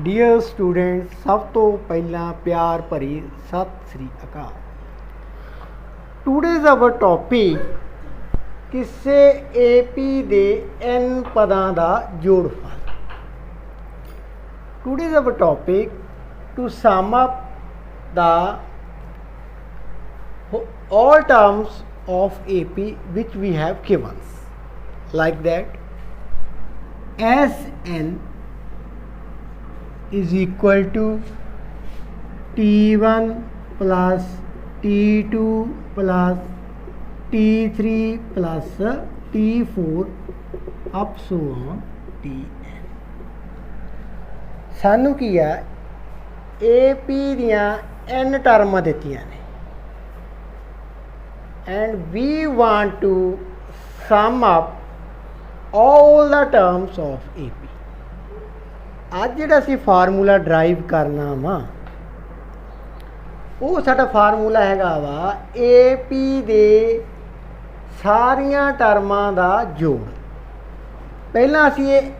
Dear student, ਸਭ ਤੋਂ ਪਹਿਲਾਂ ਪਿਆਰ ਭਰੀ ਸਤਿ ਸ੍ਰੀ ਅਕਾਲ। ਟੂਡੇਜ਼ ਆਵਰ ਟੌਪਿਕ ਕਿਸੇ ਏਪੀ ਦੇ n ਪਦਾਂ ਦਾ ਜੋੜਫਲ। Today's our topic to sum up ਦਾ all terms of AP which we have given, like that Sn is equal to T1 plus T2 plus T3 plus T4 up so on Tn। ਸਾਨੂੰ ਕੀ ਆ AP ਦੀਆਂ n ਟਰਮਾਂ ਦਿੱਤੀਆਂ ਨੇ and we want to sum up all the terms of AP। ਅੱਜ ਜਿਹੜਾ ਅਸੀਂ formula drive ਕਰਨਾ ਵਾ ਉਹ ਸਾਡਾ ਫਾਰਮੂਲਾ ਹੈਗਾ ਵਾ AP ਦੇ ਸਾਰੀਆਂ ਟਰਮਾਂ ਦਾ ਜੋੜ। ਪਹਿਲਾਂ ਅਸੀਂ ਇਹ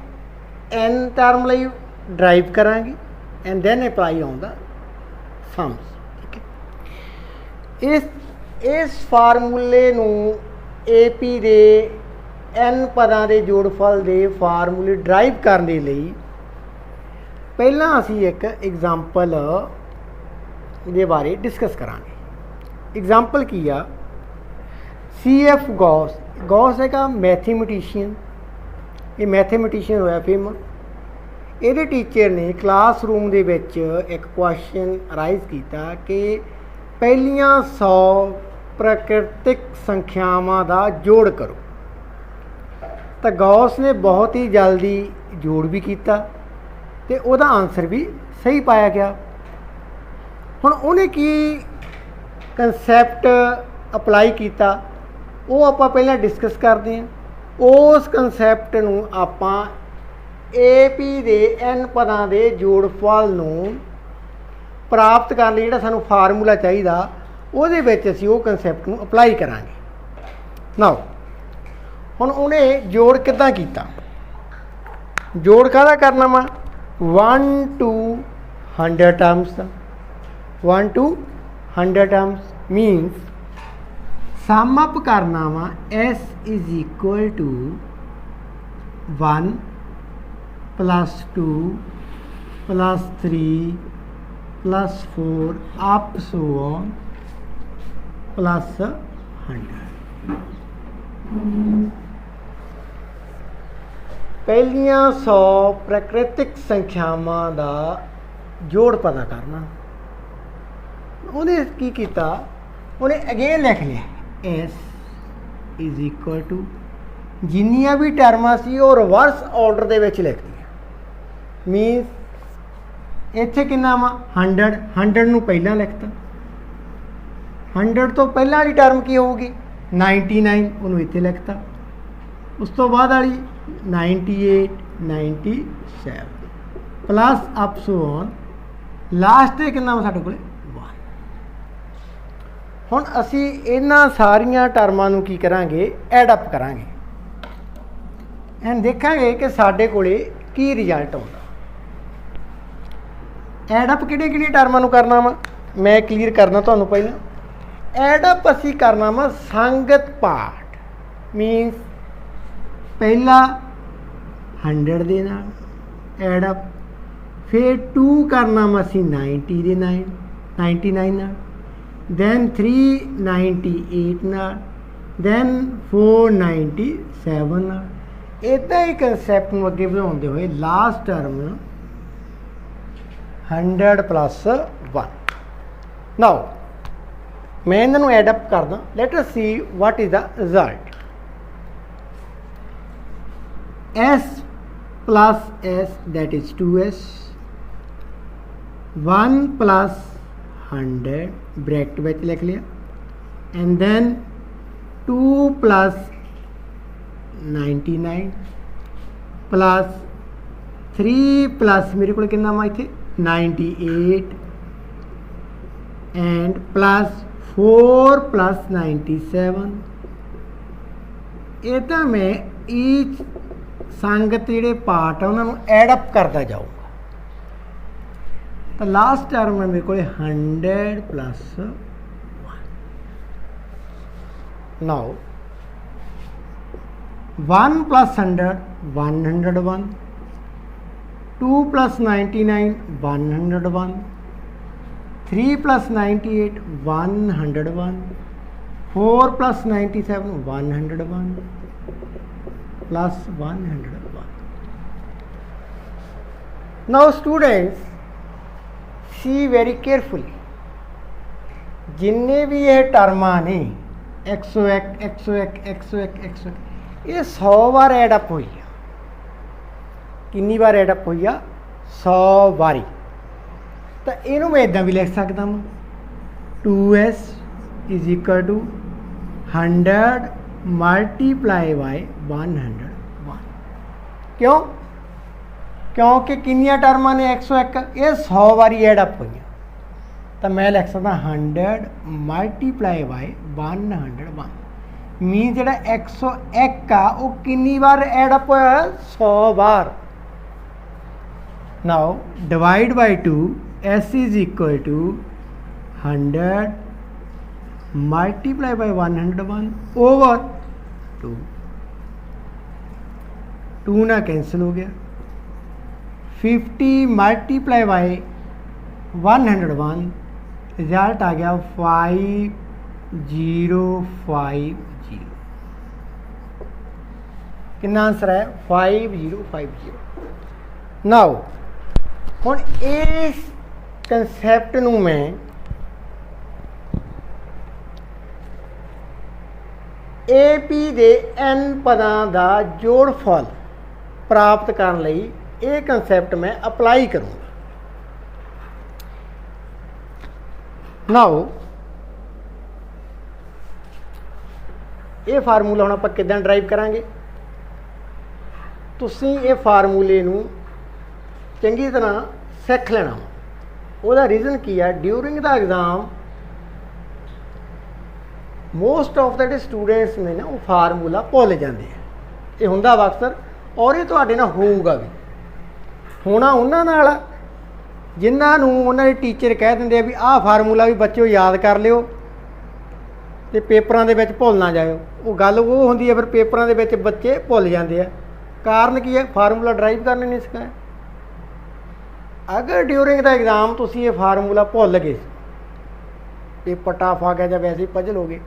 n ਟਰਮ ਲਈ ਡਰਾਈਵ ਕਰਾਂਗੇ and then apply on the sums. ਠੀਕ ਹੈ, ਇਸ ਫਾਰਮੂਲੇ ਨੂੰ AP ਦੇ n ਪਦਾਂ ਦੇ ਜੋੜਫਲ ਦੇ ਫਾਰਮੂਲੇ ਡਰਾਈਵ ਕਰਨ ਦੇ ਲਈ ਪਹਿਲਾਂ ਅਸੀਂ ਇੱਕ ਐਗਜ਼ਾਮਪਲ ਦੇ ਬਾਰੇ ਡਿਸਕਸ ਕਰਾਂਗੇ। ਐਗਜ਼ਾਮਪਲ ਕੀ ਆ, CF ਗੌਸ ਹੈਗਾ ਮੈਥਮੈਟੀਸ਼ੀਅਨ। ਇਹ ਮੈਥਮੈਟੀਸ਼ੀਅਨ ਹੋਇਆ ਫੇਮਸ। ਇਹਦੇ ਟੀਚਰ ਨੇ ਕਲਾਸਰੂਮ ਦੇ ਵਿੱਚ ਇੱਕ ਕੁਐਸਚਨ ਅਰਾਈਜ਼ ਕੀਤਾ ਕਿ ਪਹਿਲੀਆਂ 100 ਪ੍ਰਾਕ੍ਰਿਤਿਕ ਸੰਖਿਆਵਾਂ ਦਾ ਜੋੜ ਕਰੋ। ਤਾਂ ਗੌਸ ਨੇ ਬਹੁਤ ਹੀ ਜਲਦੀ ਜੋੜ ਵੀ ਕੀਤਾ ਅਤੇ ਉਹਦਾ ਆਨਸਰ ਵੀ ਸਹੀ ਪਾਇਆ ਗਿਆ। ਹੁਣ ਉਹਨੇ ਕੀ ਕੰਸੈਪਟ ਅਪਲਾਈ ਕੀਤਾ ਉਹ ਆਪਾਂ ਪਹਿਲਾਂ ਡਿਸਕਸ ਕਰਦੇ ਹਾਂ। ਉਸ ਕੰਸੈਪਟ ਨੂੰ ਆਪਾਂ AP ਦੇ n ਪਦਾਂ ਦੇ ਜੋੜਫਲ ਨੂੰ ਪ੍ਰਾਪਤ ਕਰਨ ਲਈ ਜਿਹੜਾ ਸਾਨੂੰ ਫਾਰਮੂਲਾ ਚਾਹੀਦਾ ਉਹਦੇ ਵਿੱਚ ਅਸੀਂ ਉਹ ਕੰਸੈਪਟ ਨੂੰ ਅਪਲਾਈ ਕਰਾਂਗੇ। ਨਾਓ ਹੁਣ ਉਹਨੇ ਜੋੜ ਕਿੱਦਾਂ ਕੀਤਾ, ਜੋੜ ਕਾਹਦਾ ਕਰਨਾ ਵਾ 1 to 100 ਟਰਮਸ ਦਾ। 1 to 100 terms means sum up ਕਰਨਾ ਵਾ S is equal to 1 plus 2 plus 3 plus 4 up so on plus 100। ਪਹਿਲੀਆਂ 100 ਪ੍ਰਾਕ੍ਰਿਤਿਕ ਸੰਖਿਆਵਾਂ ਦਾ ਜੋੜ ਪਤਾ ਕਰਨਾ। ਉਹਨੇ ਕੀ ਕੀਤਾ, ਉਹਨੇ ਅਗੇਨ ਲਿਖ ਲਿਆ S is equal to ਜਿੰਨੀਆਂ ਵੀ ਟਰਮਾਂ ਸੀ ਉਹ ਰਿਵਰਸ ਆਰਡਰ ਦੇ ਵਿੱਚ ਲਿਖਦੀਆਂ। ਮੀਨਸ ਇੱਥੇ ਕਿੰਨਾ ਵਾ 100 ਨੂੰ ਪਹਿਲਾਂ ਲਿਖਤਾ। 100 ਤੋਂ ਪਹਿਲਾਂ ਵਾਲੀ ਟਰਮ ਕੀ ਹੋਊਗੀ 99, ਉਹਨੂੰ ਇੱਥੇ ਲਿਖਤਾ। ਉਸ ਤੋਂ ਬਾਅਦ ਵਾਲੀ 98 97 plus up so on last 'ਤੇ ਕਿੰਨਾ ਵਾ ਸਾਡੇ ਕੋਲ 1। ਹੁਣ ਅਸੀਂ ਇਹਨਾਂ ਸਾਰੀਆਂ ਟਰਮਾਂ ਨੂੰ ਕੀ ਕਰਾਂਗੇ ਐਡ ਅਪ ਕਰਾਂਗੇ ਐਂਡ ਦੇਖਾਂਗੇ ਕਿ ਸਾਡੇ ਕੋਲ ਕੀ ਰਿਜ਼ਲਟ ਆਉਂਦਾ। ਐਡ ਅਪ ਕਿਹੜੀਆਂ ਟਰਮਾਂ ਨੂੰ ਕਰਨਾ ਵਾ ਮੈਂ ਕਲੀਅਰ ਕਰਨਾ ਤੁਹਾਨੂੰ। ਪਹਿਲਾਂ ਐਡ ਅਪ ਅਸੀਂ ਕਰਨਾ ਵਾ ਸੰਗਤ ਪਾਰਟ। ਮੀਨਸ ਪਹਿਲਾ 100 ਦੇ ਨਾਲ ਐਡ ਅਪ, ਫਿਰ 2 ਕਰਨਾ ਵਾ ਅਸੀਂ 99 ਨਾਲ, ਦੈਨ 398 ਨਾਲ, ਦੈਨ 497 ਨਾਲ। ਇੱਦਾਂ ਹੀ ਕੰਸੈਪਟ ਨੂੰ ਅੱਗੇ ਵਧਾਉਂਦੇ ਹੋਏ ਲਾਸਟ ਟਰਮ 100 plus 1। ਨਾਓ ਮੈਂ ਇਹਨਾਂ ਨੂੰ ਐਡ ਅਪ ਕਰਦਾ। Let us C what is the result. S plus S that is 2S, 1 plus 100 bracket ਵਿੱਚ ਲਿਖ ਲਿਆ and then 2 plus 99 plus 3 plus ਮੇਰੇ ਕੋਲ ਕਿੰਨਾ ਵਾ ਇੱਥੇ 98 and plus 4 plus 97। ਇਹ ਤਾਂ ਮੈਂ ਈਚ ਸੰਗਤ ਜਿਹੜੇ ਪਾਰਟ ਆ ਉਹਨਾਂ ਨੂੰ ਐਡ ਅਪ ਕਰਦਾ ਜਾਊਗਾ। तो लास्ट टर्म है मेरे को 100 plus 1। Now 1 plus 100 101, 2 plus 99 101, 3 plus 98 101, 4 plus 97 101 plus 101। Now students see very carefully, जिन्ने भी ये टर्मा ने 101 101 101 101 ये 100 बार एडअप हुई है। कितनी बार एडअप हुई है? 100 बारी। तो इनू मैं इदा भी लिख सकता हूँ 2s is equal to 100 multiply by 101। क्यों? क्योंकि किनिया टर्मां ने 101 ये 100 बारी एडअप हुई। तो मैं लिख सकता 100 मल्टीप्लाई बाय 101 मीन जो 101 आ वो कितनी बार एडअप होया? 100 बार। Now divide by 2 s is equal to 100 multiply by 101 over 2। 2 ना कैंसिल हो गया। 50 मल्टीप्लाई बाय 101 रिजल्ट आ गया 5050। कितना आंसर है? 5050। नाउ हुण इस कंसैप्ट नूं मैं AP दे n पदां दा जोड़फल प्राप्त करने लई ये कंसैप्ट मैं अप्लाई करूँगा। नाउ ये फार्मूला हुण आपां किदां ड्राइव करांगे? तुसीं ये फार्मूले नूं चंगी तरह सीख लेना। ਉਹਦਾ रीज़न की है? During the exam most of the students ने ना वो फार्मूला भुल जाते हैं। ये हुंदा वा अक्सर, और ये तुहाडे नाल होऊगा भी। होना उन्हां नाल जिन्हां नूं उन्हां दे टीचर कह दिंदे भी आह फार्मूला भी बच्चों याद कर लिओ ते पेपरां दे विच भुल ना जाओ। वो गल वो हुंदी है, फिर पेपरां दे विच बच्चे भुल जाते हैं। कारण की है? फार्मूला ड्राइव करने नहीं सिखाया। अगर ड्यूरिंग द एग्जाम तुसीं ये फार्मूला भुल गए, पेपर टफ आ गया या वैसे ही पजल हो गए,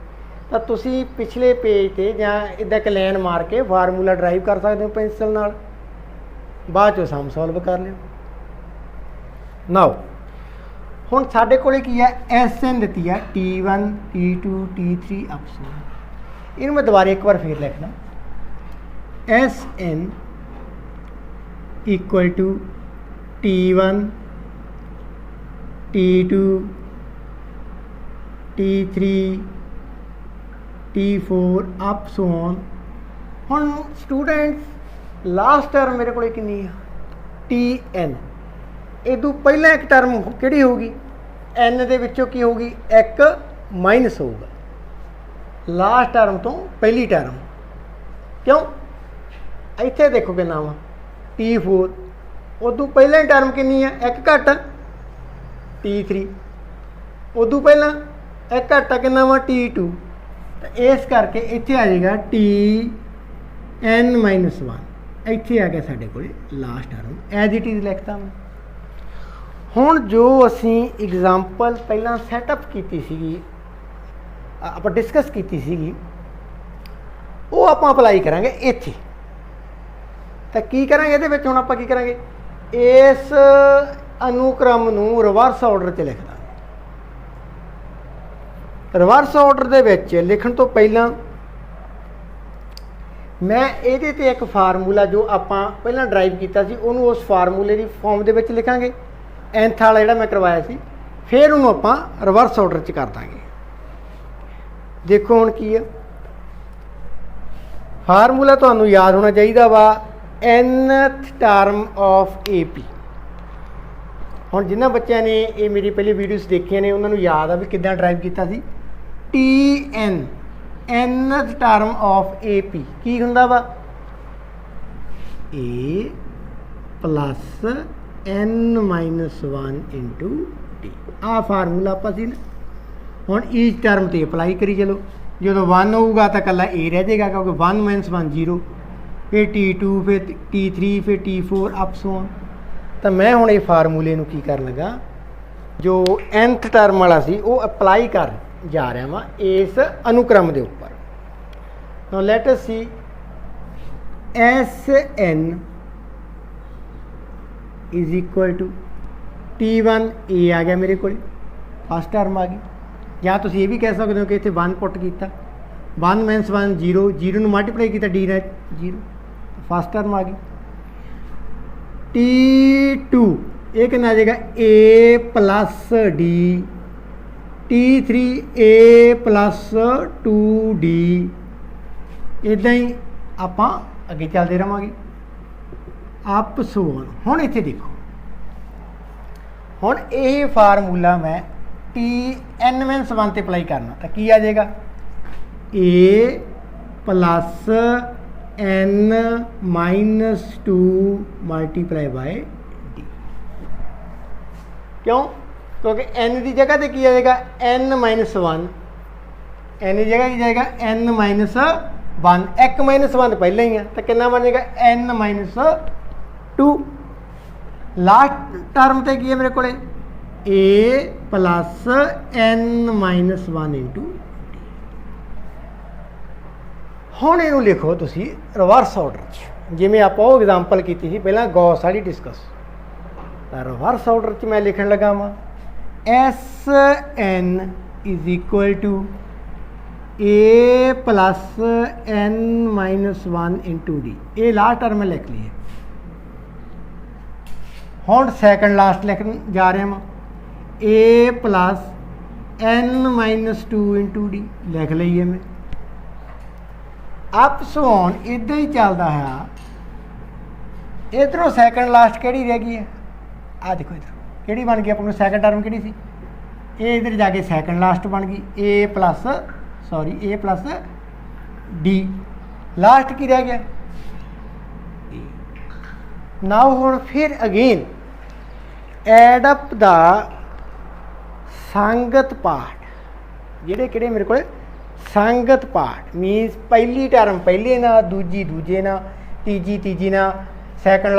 तो तुसीं पिछले पेज ते जां इदां एक लाइन मार के फार्मूला ड्राइव कर सकते हो पेंसिल नाल, बाद चों सम सॉल्व कर लिओ। नाउ हुण साडे कोले की है? SN दित्ती है T1 T2 T3 अप। इहनूं मैं दोबारा एक बार फिर लिखना SN equal to T1 T2 T3 T4 up so on. हुण स्टूडेंट्स लास्ट टर्म मेरे को कितनी है? TN। इदू पहला एक टर्म किहड़ी होगी? N दे विचों की होगी? एक माइनस होगा लास्ट टर्म तो पहली टर्म। क्यों? इत्थे देखो कि नाम T4 उदू पहले टर्म कितनी है? एक घट T3 उदू पहला एक घट कितना वा? T2। तो इस करके इत्थे आ जाएगा TN-1 इत्थे आ गया साढ़े को last term as it is लिखता मैं। हुण जो असी एग्जाम्पल पहला सैटअप की सीगी आप डिस्कस की सीगी वो आप अप्लाई करांगे इत्थे। तो की करांगे इहदे विच? हुण आपां की करांगे? इस अनुक्रम नूं रिवर्स ऑर्डर च लिख दांगे। रिवर्स ऑर्डर दे विच लिखण तो पहला मैं इहदे ते एक फार्मूला जो आपां पहलां ड्राइव कीता सी उहनूं उस फार्मूले the form they which लिखांगे। nth वाला जिहड़ा मैं करवाया सी, फिर उहनूं आपां रिवर्स ऑर्डर च कर दांगे। देखो हुण की है फार्मूला तुहानूं याद होना चाहिए वा nth टर्म ऑफ AP। हुण जिन्हां बच्चों ने ये मेरी पहली वीडियोज़ देखियां ने उन्होंने याद आ भी किद्दां ड्राइव कीता सी। TN nth term of AP की हुंदा वा? A plus n-1 into D. आ फार्मूला आप हूँ ईच टर्म तो अपलाई करी चलो, जो 1 होगा तो कला ए रह जाएगा क्योंकि 1 - 1 0, फिर T2 फिर T3 फिर T4 अप सो ऑन। तो मैं हुण ये फार्मूले नूं की कर लगा जो nth टर्म वाला सी वो अपलाई कर जा रहा वा इस अनुक्रम के उपर। Now let us see Sn is equal to T1 A आ गया मेरे को फस्ट टर्म आ गई, या तुम ये भी कह सकते हो कि इतने 1 पुट किया 1 - 1 0, 0 मल्टीप्लाई किया डी ने 0, फस्ट टर्म आ गई। T2 ये कितना आ जाएगा A plus D, T3 A plus 2D। इदा ही आप अगे चलते रहेंगे अप सो ऑन। हुण इत्थे देखो, हुण ये फार्मूला मैं T n-1 ते अप्लाई करना तो की आ जाएगा A plus n-2 multiply by D. क्यों? क्योंकि n की जगह तो की आ जाएगा n-1, n की जगह की जाएगा n-1, 1 - 1 पहले ही है तो कितना बन जाएगा n-2। लास्ट टर्म तो की है मेरे को A प्लस n-1 इंटू। हुण इनू लिखो तुसी रिवर्स ऑर्डर जिमें आप एग्जाम्पल की थी पहला गॉस वाली डिस्कस। रिवर्स ऑर्डर च मैं लिखन लगा वा Sn is equal to A plus n-1 into D. ये लास्ट टर्म में लिख ली है। हुण सैकेंड लास्ट लिखन जा रहे हैं A plus n-2 into D लिख लीए मैं। अप सो ऑन इदा ही चलता है। इधरों सैकेंड लास्ट केड़ी रह गई है, आ देखो इधर केड़ी बन गई अपनी सैकेंड टर्म केड़ी सी, ये इधर जाके सैकेंड लास्ट बन गई A प्लस डी। लास्ट की रह गया नाउ। हुण फिर अगेन एड अप द संगत पार्ट, जेडे किहड़े मेरे को संगत पार्ट मीनस पहली टर्म पहले ना, दूजी दूजे ना, तीजी तीजी ना, सैकेंड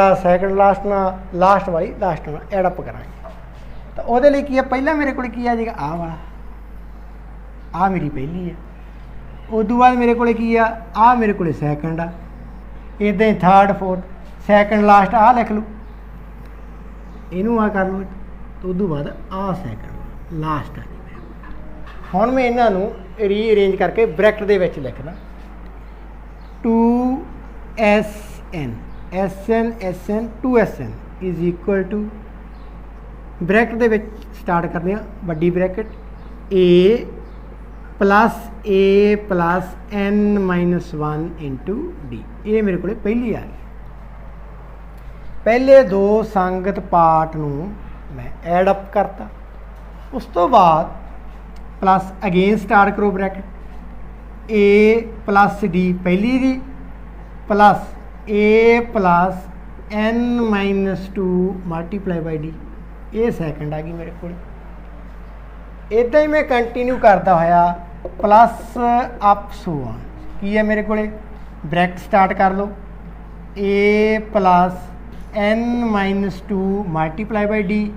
लास्ट ना, लास्ट वाली लास्ट ना एडअप करांगे। तो वो की है पहला मेरे को की आ जाएगा आ वाला, आ मेरी पहली है। उदू बाद मेरे को की आ मेरे को सैकेंड आ, इदा ही थर्ड फोर्थ सैकेंड लास्ट आ लिख लो, इनू आ कर लो। तो उदू बाद आ सैकेंड लास्ट आ। हुण मैं इन्हों रीअरेंज करके ब्रैकेट दे विच लिखना 2SN SN 2SN is equal to bracket they which start करने वड्डी bracket A plus n-1 into D. ये मेरे को पहली आ गई। पहले दो संगत पार्ट नूं मैं एड अप करता, उस तो बाद प्लस अगेन स्टार्ट करो ब्रैकेट A प्लस डी पहली दी plus A plus n-2 multiply by d. ये सैकेंड आ गई मेरे को। इदा ही मैं कंटिन्यू करता होया प्लस अप सो ऑन की है मेरे को ब्रैकेट स्टार्ट कर लो A plus n-2 multiply by D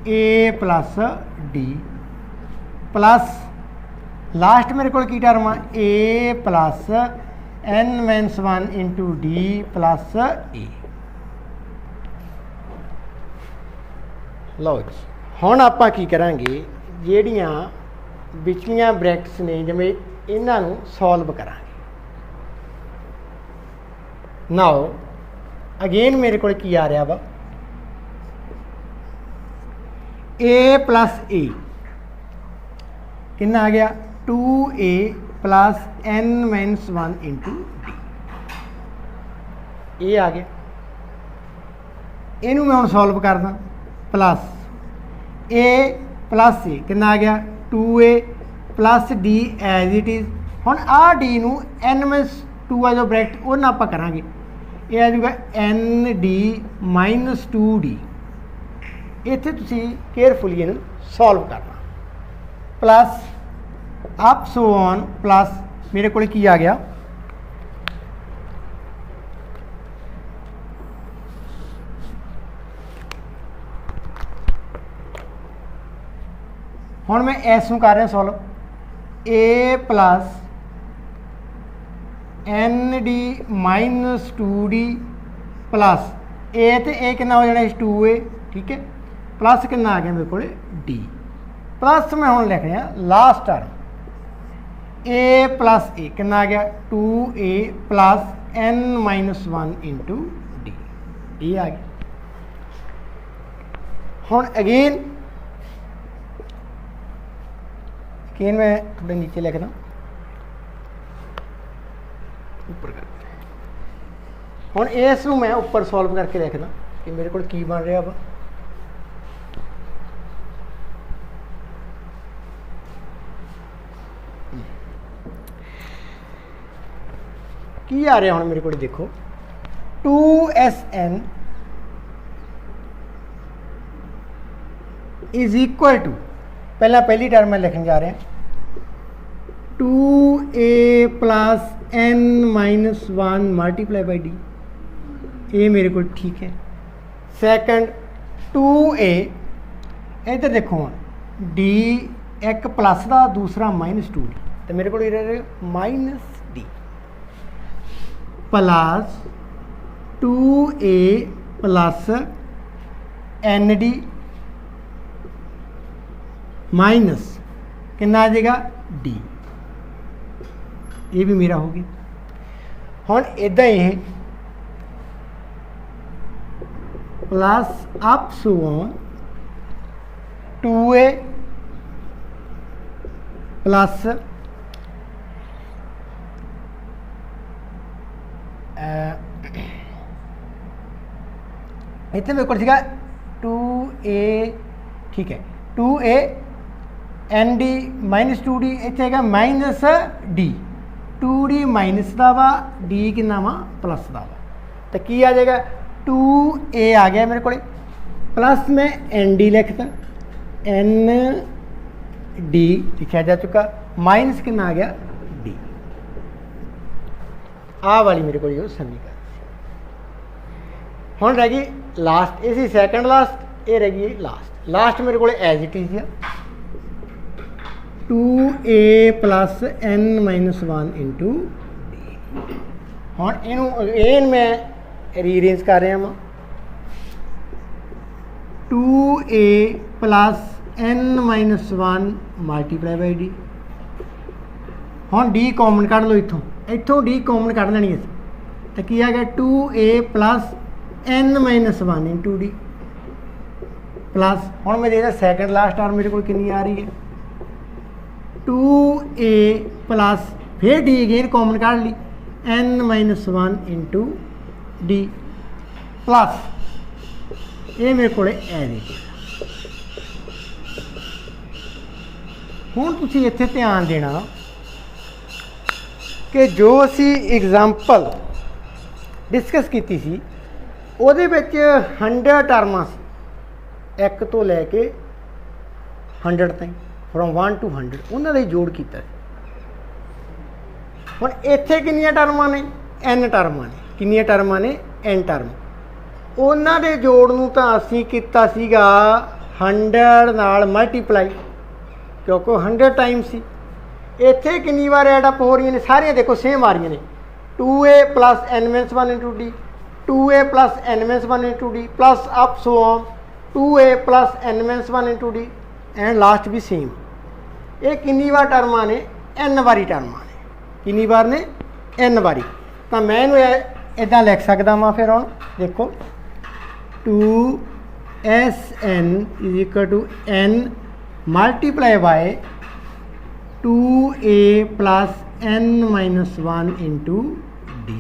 A plus D plus last मेरे को की term A plus n-1 into D plus A। लो जी हुण आपां की करांगे ਜਿਹੜੀਆਂ ਵਿਚਲੀਆਂ ਬ੍ਰੈਕਟਸ ਨੇ ਜਿਵੇਂ ਇਹਨਾਂ ਨੂੰ ਸੋਲਵ ਕਰਾਂਗੇ। ਨਾਓ ਅਗੇਨ ਮੇਰੇ ਕੋਲ ਕੀ ਆ ਰਿਹਾ ਵਾ A प्लस A कितना आ गया 2A plus n-1 into D. ये आ गया, इनू मैं हुण सॉल्व करदा प्लस A प्लस A कितना आ गया 2A plus D as it is. हुण आ D नू n-2 आ जो ब्रैकेट वो ना आप करांगे, ये आ जाएगा n-d -2d इत्थे तुसी केयरफुली इहनूं सॉल्व करना plus up so on plus मेरे को की आ गया हुण मैं इस नूं कर रहा solve a plus N D minus 2d plus a तो ए कितना हो जाना 2a ठीक है प्लस कितना आ गया मेरे को डी प्लस मैं हुण लिख रहा लास्ट टर्म ए प्लस ए कितना आ गया 2a plus n minus 1 into D ये आ गया हुण अगेन मैं थोड़े नीचे लिखना ऊपर कर हुण इस मैं उपर सॉल्व करके लिखना कि मेरे को की बन रहा वा की आ रहा हुण मेरे को देखो 2SN इज इक्वल टू पहली टर्म में लिखने जा रहे हैं 2a plus n minus 1 multiply by d ये मेरे को ठीक है सैकेंड 2a इधर देखो डी एक प्लस का दूसरा माइनस 2d तो मेरे को minus D plus 2a plus N D minus कितना आ जाएगा डी ये भी मेरा हो गया हुण इदा ही plus up so on 2a plus इतने मेरे को 2a ठीक है 2a N D minus 2d इतने है माइनस डी 2d माइनस का वा डी कि वा प्लस का वा तो की आ जाएगा 2a आ गया मेरे को प्लस में एन डी लिखता एन डी लिखा जा चुका माइनस कि आ गया डी आ वाली मेरे को समीकरण हुण रह गई लास्ट इसी सैकेंड लास्ट ये रह गई लास्ट मेरे को as it is 2a plus n minus 1 into D हुण इनू मैं रीअरेंज कर रहा वा 2a plus n minus 1 multiply by D हुण डी कॉमन कढ़ लो इत्थों डी कॉमन कढ़ लैनी है तो की आ गया 2a plus n minus 1 into D plus हुण मैं देखा सैकेंड लास्ट टर्म मेरे को कितनी आ रही है 2a प्लस फिर डी अगेन कॉमन काढ़ ली n minus 1 into D plus ये मेरे को एज हुण तुसीं इत्थे ध्यान देना कि जो असी एग्जाम्पल डिस्कस की सी ਉਹਦੇ ਵਿੱਚ 100 टर्मां सी एक तो लैके 100 ताईं फ्रॉम 1 to 100 उन्हां दा जोड़ कीता हुण इत्थे किन्नियां टर्मां ने n टर्मां ने किन्नियां टर्मां ने n टर्म उन्हां दे जोड़ नूं तां असीं कीता सीगा 100 नाल मल्टीप्लाई क्योंकि 100 टाइम सी इत्थे किन्नी बार ऐड अप हो रही ने सारियां देखो सेम आ रही ने 2a plus n minus 1 into D 2a plus n minus 1 into D plus up so on 2a plus n minus 1 into D and last भी सेम ये किन्नी बार टर्मां ने n वारी टर्मां ने किन्नी बार ने n वारी तो मैं इदां लिख सकदा वां फिर हुण देखो 2SN is equal to n multiply by 2a plus n minus 1 into D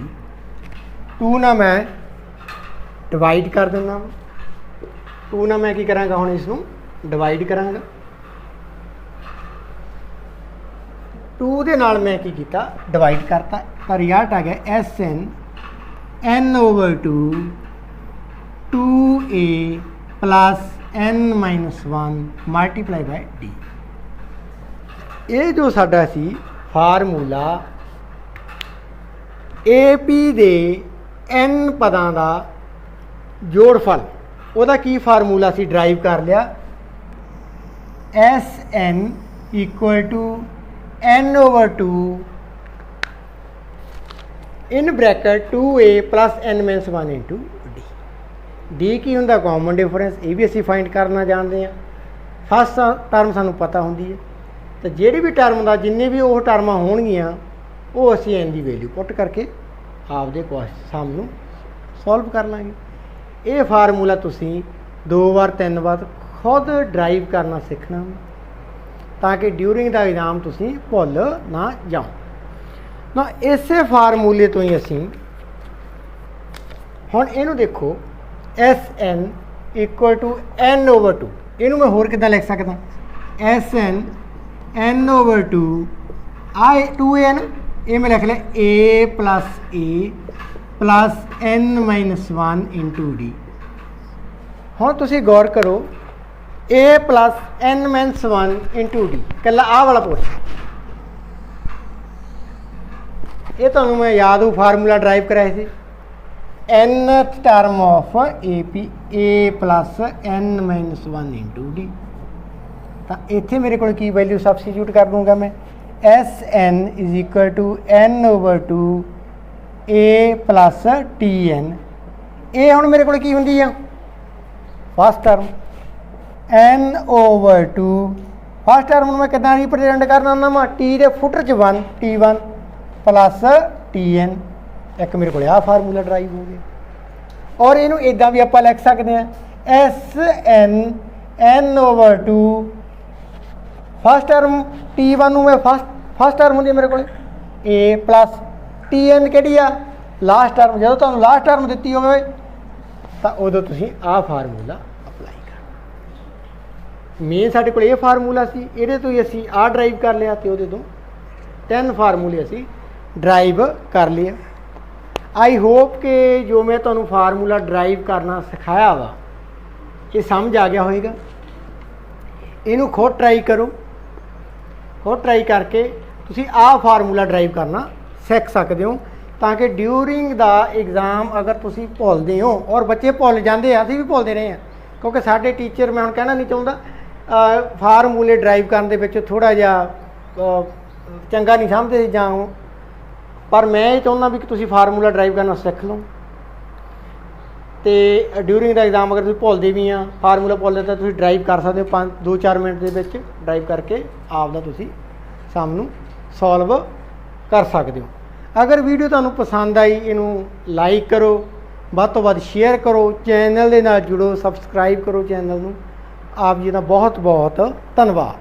2 ना मैं डिवाइड कर देना 2 ना मैं की करांगा हुण इसनूं डिवाइड करांगा 2 दे नाल मैं की कीता डिवाइड करता तो रिजल्ट आ गया SN n/2 2a plus n-1 multiply by d. ਇਹ ਜੋ ਸਾਡਾ ਸੀ ਫਾਰਮੂਲਾ AP ਦੇ n ਪਦਾਂ ਦਾ ਜੋੜਫਲ, ਉਹਦਾ ਕੀ ਫਾਰਮੂਲਾ ਸੀ ਡਰਾਈਵ ਕਰ ਲਿਆ, SN equal to n/2 in bracket 2a plus n-1 into d। d ਕੀ ਹੁੰਦਾ ਕਾਮਨ ਡਿਫਰੈਂਸ, ਇਹ ਵੀ ਅਸੀਂ ਫਾਈਂਡ ਕਰਨਾ ਜਾਣਦੇ ਹਾਂ। ਫਸਟ ਟਰਮ ਸਾਨੂੰ ਪਤਾ ਹੁੰਦੀ ਹੈ, ਤਾਂ ਜਿਹੜੀ ਵੀ ਟਰਮ ਦਾ ਜਿੰਨੇ ਵੀ ਉਹ ਟਰਮਾਂ ਹੋਣਗੀਆਂ ਉਹ ਅਸੀਂ n ਦੀ ਵੈਲਿਊ ਪੁੱਟ ਕਰਕੇ ਆਪਦੇ ਸਮ ਨੂੰ ਸੋਲਵ ਕਰ ਲਾਂਗੇ। ਇਹ ਫਾਰਮੂਲਾ ਤੁਸੀਂ 2 ਵਾਰ 3 ਵਾਰ ਖੁਦ ਡਰਾਈਵ ਕਰਨਾ ਸਿੱਖਣਾ, ਤਾਂ ਕਿ ਡਿਊਰਿੰਗ ਦਾ ਐਗਜ਼ਾਮ ਤੁਸੀਂ ਭੁੱਲ ਨਾ ਜਾਓ ਨਾ। ਇਸੇ ਫਾਰਮੂਲੇ ਤੋਂ ਹੀ ਅਸੀਂ ਹੁਣ ਇਹਨੂੰ ਦੇਖੋ, SN equal to n/2, ਇਹਨੂੰ ਮੈਂ ਹੋਰ ਕਿੱਦਾਂ ਲਿਖ ਸਕਦਾ, SN n/2 2a ਨਾ, ਇਹ ਮੈਂ ਲਿਖ ਲਿਆ a plus a plus n-1 into d। ਹੁਣ ਤੁਸੀਂ ਗੌਰ ਕਰੋ, a plus n-1 into d, ਇਕੱਲਾ ਆਹ ਵਾਲਾ ਪੋਰਸ਼ਨ, ਇਹ ਤੁਹਾਨੂੰ ਮੈਂ ਯਾਦ ਹੋ ਫਾਰਮੂਲਾ ਡਰਾਈਵ ਕਰਾਇਆ ਸੀ, nth term of AP a plus n-1 into d। ਤਾਂ ਇੱਥੇ ਮੇਰੇ ਕੋਲ ਕੀ ਵੈਲਿਊ ਸਬਸਟੀਟਿਊਟ ਕਰ ਦੂੰਗਾ ਮੈਂ, SN is equal to n/2 a plus tn। ਇਹ ਹੁਣ ਮੇਰੇ ਕੋਲ ਕੀ ਹੁੰਦੀ ਆ, first term, n/2 first term ਨੂੰ ਮੈਂ ਕਿੱਦਾਂ ਰਿਪਰੈਜ਼ੈਂਟ ਕਰਨਾ ਹੁੰਦਾ ਵਾ, t ਦੇ ਫੁੱਟਰ 'ਚ 1 t1 ਪਲੱਸ tn। ਇੱਕ ਮੇਰੇ ਕੋਲ ਆਹ ਫਾਰਮੂਲਾ ਡਰਾਈਵ ਹੋ ਗਿਆ। ਔਰ ਇਹਨੂੰ ਇੱਦਾਂ ਵੀ ਆਪਾਂ ਲਿਖ ਸਕਦੇ ਹਾਂ, SN n/2 first term t1 ਨੂੰ ਮੈਂ ਫਸਟ ਟਰਮ ਹੁੰਦੀ ਮੇਰੇ ਕੋਲ a ਪਲੱਸ tn ਕਿਹੜੀ ਆ, ਲਾਸਟ ਟਰਮ। ਜਦੋਂ ਤੁਹਾਨੂੰ ਲਾਸਟ ਟਰਮ ਦਿੱਤੀ ਹੋਵੇ ਤਾਂ ਉਦੋਂ ਤੁਸੀਂ ਆਹ ਫਾਰਮੂਲਾ ਅਪਲਾਈ ਕਰੋ। ਮੇਨ ਸਾਡੇ ਕੋਲ ਇਹ ਫਾਰਮੂਲਾ ਸੀ, ਇਹਦੇ ਤੋਂ ਹੀ ਅਸੀਂ ਆਹ ਡਰਾਈਵ ਕਰ ਲਿਆ, ਅਤੇ ਉਹਦੇ ਤੋਂ 10 ਫਾਰਮੂਲੇ ਅਸੀਂ ਡਰਾਈਵ ਕਰ ਲਿਆ। ਆਈ ਹੋਪ ਕਿ ਜੋ ਮੈਂ ਤੁਹਾਨੂੰ ਫਾਰਮੂਲਾ ਡਰਾਈਵ ਕਰਨਾ ਸਿਖਾਇਆ ਵਾ ਇਹ ਸਮਝ ਆ ਗਿਆ ਹੋਵੇਗਾ। ਇਹਨੂੰ ਖੁਦ ਟਰਾਈ ਕਰੋ, ਖੁਦ ਟਰਾਈ ਕਰਕੇ ਤੁਸੀਂ ਆਹ ਫਾਰਮੂਲਾ ਡਰਾਈਵ ਕਰਨਾ ਸਿੱਖ ਸਕਦੇ ਹੋ, ਤਾਂ ਕਿ ਡਿਊਰਿੰਗ ਦਾ ਐਗਜ਼ਾਮ ਅਗਰ ਤੁਸੀਂ ਭੁੱਲਦੇ ਹੋ, ਔਰ ਬੱਚੇ ਭੁੱਲ ਜਾਂਦੇ ਆ, ਅਸੀਂ ਵੀ ਭੁੱਲਦੇ ਰਹੇ ਹਾਂ, ਕਿਉਂਕਿ ਸਾਡੇ ਟੀਚਰ, ਮੈਂ ਹੁਣ ਕਹਿਣਾ ਨਹੀਂ ਚਾਹੁੰਦਾ, ਫਾਰਮੂਲੇ ਡਰਾਈਵ ਕਰਨ ਦੇ ਵਿੱਚ ਥੋੜ੍ਹਾ ਜਿਹਾ ਚੰਗਾ ਨਹੀਂ ਸਮਝਦੇ ਜਾਂ, ਪਰ ਮੈਂ ਇਹ ਚਾਹੁੰਦਾ ਵੀ ਕਿ ਤੁਸੀਂ ਫਾਰਮੂਲਾ ਡਰਾਈਵ ਕਰਨਾ ਸਿੱਖ ਲਓ। ਅਤੇ ਡਿਊਰਿੰਗ ਦਾ ਐਗਜ਼ਾਮ ਅਗਰ ਤੁਸੀਂ ਭੁੱਲਦੇ ਵੀ ਆ, ਫਾਰਮੂਲਾ ਭੁੱਲਦੇ ਤਾਂ ਤੁਸੀਂ ਡਰਾਈਵ ਕਰ ਸਕਦੇ ਹੋ, 2-4 ਮਿੰਟ ਦੇ ਵਿੱਚ ਡਰਾਈਵ ਕਰਕੇ ਆਪਦਾ ਤੁਸੀਂ ਸਮ ਨੂੰ ਸੋਲਵ ਕਰ ਸਕਦੇ ਹੋ। ਅਗਰ ਵੀਡੀਓ ਤੁਹਾਨੂੰ ਪਸੰਦ ਆਈ, ਇਹਨੂੰ ਲਾਈਕ ਕਰੋ, ਵੱਧ ਤੋਂ ਵੱਧ ਸ਼ੇਅਰ ਕਰੋ, ਚੈਨਲ ਦੇ ਨਾਲ ਜੁੜੋ, ਸਬਸਕ੍ਰਾਈਬ ਕਰੋ ਚੈਨਲ ਨੂੰ। ਆਪ ਜੀ ਦਾ ਬਹੁਤ ਬਹੁਤ ਧੰਨਵਾਦ।